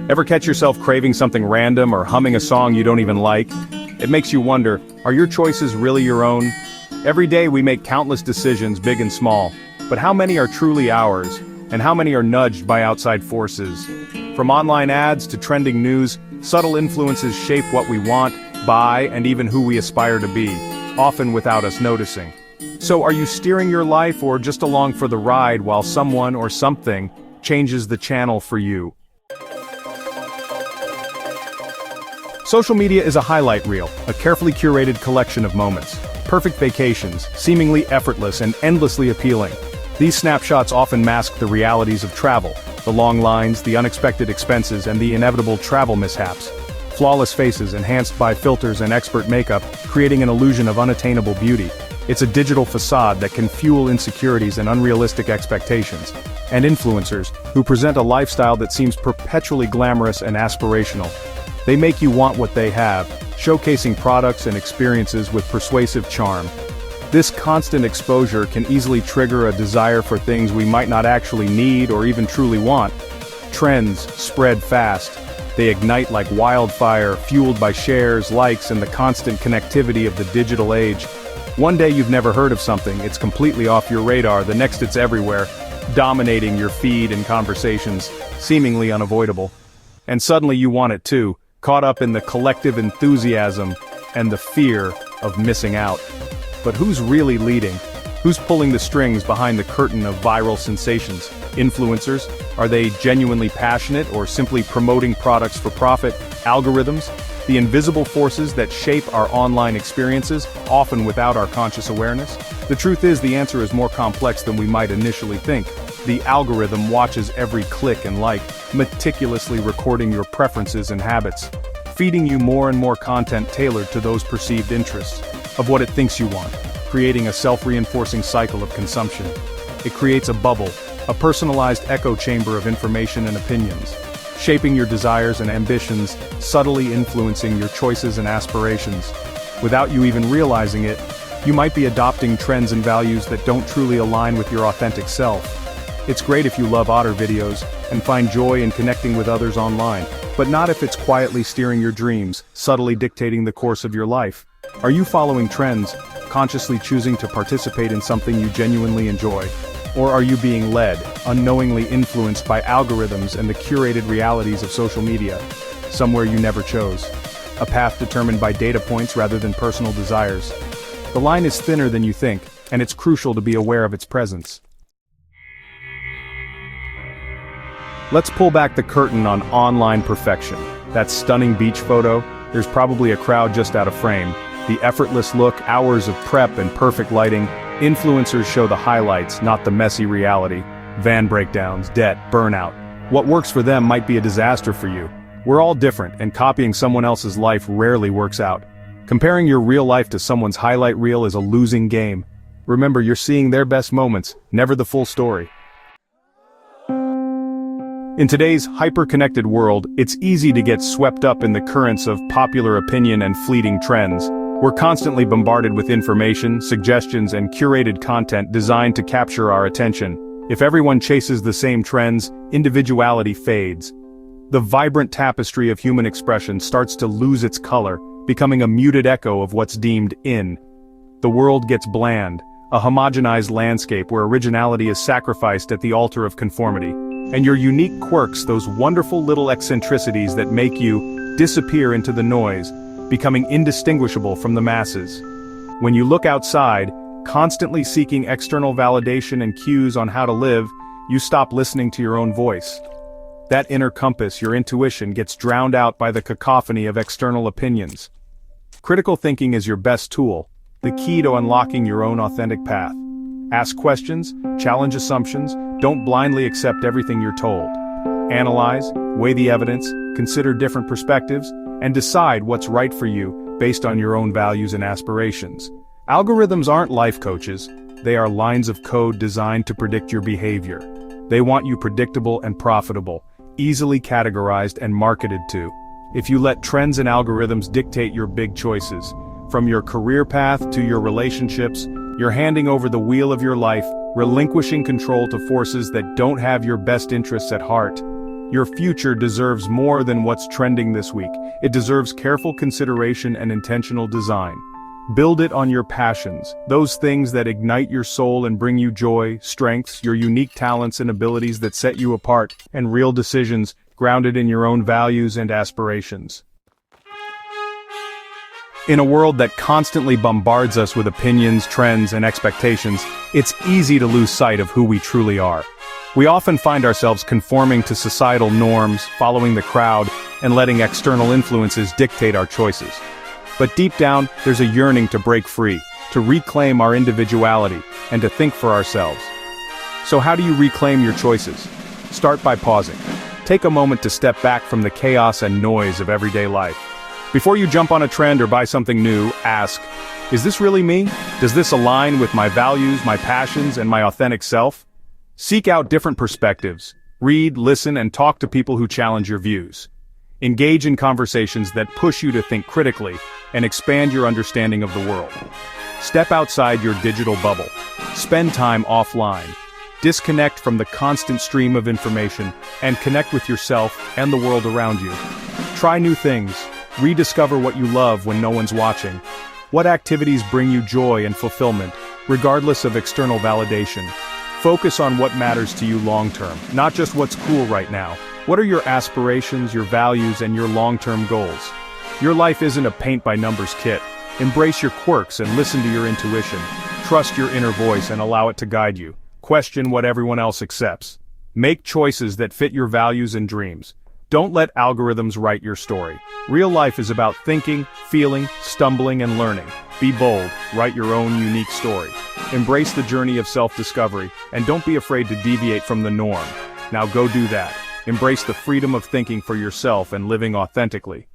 Ever catch yourself craving something random or humming a song you don't even like? It makes you wonder, are your choices really your own? Every day we make countless decisions, big and small, but how many are truly ours, and how many are nudged by outside forces? From online ads to trending news, subtle influences shape what we want, buy, and even who we aspire to be, often without us noticing. So are you steering your life or just along for the ride while someone or something changes the channel for you? Social media is a highlight reel, a carefully curated collection of moments. Perfect vacations, seemingly effortless and endlessly appealing. These snapshots often mask the realities of travel, the long lines, the unexpected expenses, and the inevitable travel mishaps. Flawless faces enhanced by filters and expert makeup, creating an illusion of unattainable beauty. It's a digital facade that can fuel insecurities and unrealistic expectations. And influencers, who present a lifestyle that seems perpetually glamorous and aspirational. They make you want what they have, showcasing products and experiences with persuasive charm. This constant exposure can easily trigger a desire for things we might not actually need or even truly want. Trends spread fast. They ignite like wildfire, fueled by shares, likes, and the constant connectivity of the digital age. One day you've never heard of something, it's completely off your radar, the next it's everywhere, dominating your feed and conversations, seemingly unavoidable. And suddenly you want it too, caught up in the collective enthusiasm and the fear of missing out. But who's really leading? Who's pulling the strings behind the curtain of viral sensations? Influencers? Are they genuinely passionate or simply promoting products for profit? Algorithms? The invisible forces that shape our online experiences, often without our conscious awareness? The truth is, the answer is more complex than we might initially think. The algorithm watches every click and like, meticulously recording your preferences and habits, feeding you more and more content tailored to those perceived interests, of what it thinks you want, creating a self-reinforcing cycle of consumption. It creates a bubble, a personalized echo chamber of information and opinions, shaping your desires and ambitions, subtly influencing your choices and aspirations. Without you even realizing it, you might be adopting trends and values that don't truly align with your authentic self. It's great if you love otter videos and find joy in connecting with others online, but not if it's quietly steering your dreams, subtly dictating the course of your life. Are you following trends, consciously choosing to participate in something you genuinely enjoy? Or are you being led, unknowingly influenced by algorithms and the curated realities of social media? Somewhere you never chose. A path determined by data points rather than personal desires. The line is thinner than you think, and it's crucial to be aware of its presence. Let's pull back the curtain on online perfection. That stunning beach photo, there's probably a crowd just out of frame. The effortless look, hours of prep and perfect lighting. Influencers show the highlights, not the messy reality. Van breakdowns, debt, burnout. What works for them might be a disaster for you. We're all different, and copying someone else's life rarely works out. Comparing your real life to someone's highlight reel is a losing game. Remember, you're seeing their best moments, never the full story. In today's hyper-connected world, it's easy to get swept up in the currents of popular opinion and fleeting trends. We're constantly bombarded with information, suggestions, and curated content designed to capture our attention. If everyone chases the same trends, individuality fades. The vibrant tapestry of human expression starts to lose its color, becoming a muted echo of what's deemed in. The world gets bland, a homogenized landscape where originality is sacrificed at the altar of conformity. And your unique quirks, those wonderful little eccentricities that make you disappear into the noise, becoming indistinguishable from the masses. When you look outside, constantly seeking external validation and cues on how to live, you stop listening to your own voice. That inner compass, your intuition, gets drowned out by the cacophony of external opinions. Critical thinking is your best tool, the key to unlocking your own authentic path. Ask questions, challenge assumptions, don't blindly accept everything you're told. Analyze, weigh the evidence, consider different perspectives, and decide what's right for you based on your own values and aspirations. Algorithms aren't life coaches, they are lines of code designed to predict your behavior. They want you predictable and profitable, easily categorized and marketed to. If you let trends and algorithms dictate your big choices, from your career path to your relationships, you're handing over the wheel of your life, relinquishing control to forces that don't have your best interests at heart. Your future deserves more than what's trending this week. It deserves careful consideration and intentional design. Build it on your passions, those things that ignite your soul and bring you joy, strengths, your unique talents and abilities that set you apart, and real decisions grounded in your own values and aspirations. In a world that constantly bombards us with opinions, trends, and expectations, it's easy to lose sight of who we truly are. We often find ourselves conforming to societal norms, following the crowd, and letting external influences dictate our choices. But deep down, there's a yearning to break free, to reclaim our individuality, and to think for ourselves. So how do you reclaim your choices? Start by pausing. Take a moment to step back from the chaos and noise of everyday life. Before you jump on a trend or buy something new, ask, is this really me? Does this align with my values, my passions, and my authentic self? Seek out different perspectives. Read, listen, and talk to people who challenge your views. Engage in conversations that push you to think critically and expand your understanding of the world. Step outside your digital bubble. Spend time offline. Disconnect from the constant stream of information and connect with yourself and the world around you. Try new things. Rediscover what you love when no one's watching. What activities bring you joy and fulfillment, regardless of external validation? Focus on what matters to you long-term, not just what's cool right now. What are your aspirations, your values, and your long-term goals? Your life isn't a paint-by-numbers kit. Embrace your quirks and listen to your intuition. Trust your inner voice and allow it to guide you. Question what everyone else accepts. Make choices that fit your values and dreams. Don't let algorithms write your story. Real life is about thinking, feeling, stumbling, and learning. Be bold, write your own unique story. Embrace the journey of self-discovery, and don't be afraid to deviate from the norm. Now go do that. Embrace the freedom of thinking for yourself and living authentically.